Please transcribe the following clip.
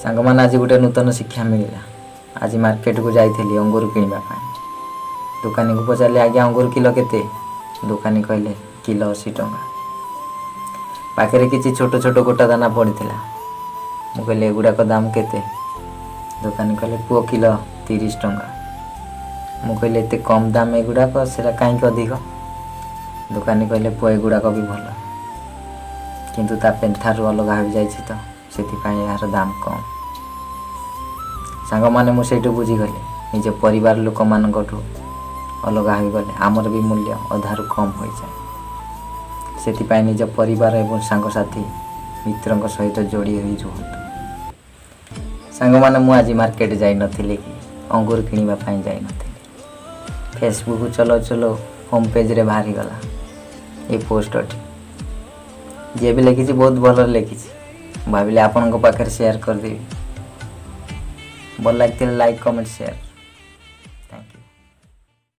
सांग मैंने आज गोटे नूतन शिक्षा मिलला। आज मार्केट को जाइली अंगूर किणवाई। दुकानी को पचारे आज्ञा अंगूर किलो केते? दुकानी कहले किलो 80 टंका। पाखे किसी छोट छोट गोटा दाना पड़ता। मु कहले एगुड़ाक दाम केते? दुकानी कहले पुओ किलो 30 टंका। मु कहले एते कम दाम एगुड़ाक सेटा कहीं अधिक? दुकानी कहले पुओ एगुड़ाक भी भल किंतु ता पेंठारू अलग हो जाए तो से यार दाम कम। सांग मैंने मुझे बुझीगली निज परिवार लोक मान अलग हो गले आमर भी मूल्य अधारू कम हो जाए। से निज परिवार एवं सांगसाथी मित्रों सहित जोड़ी हो रुहतु। सांग मैंने मु आज मार्केट जाई नथिले कि अंगूर किणवा पाई जाई नथिले। फेसबुक चलो चलो होम पेज रे बाहरी गला ये पोस्ट जी भी लिखी बहुत भल लिखी। भाविले आपण पाखे शेयर करदेवी। भल लगे लाइक कमेंट शेयर।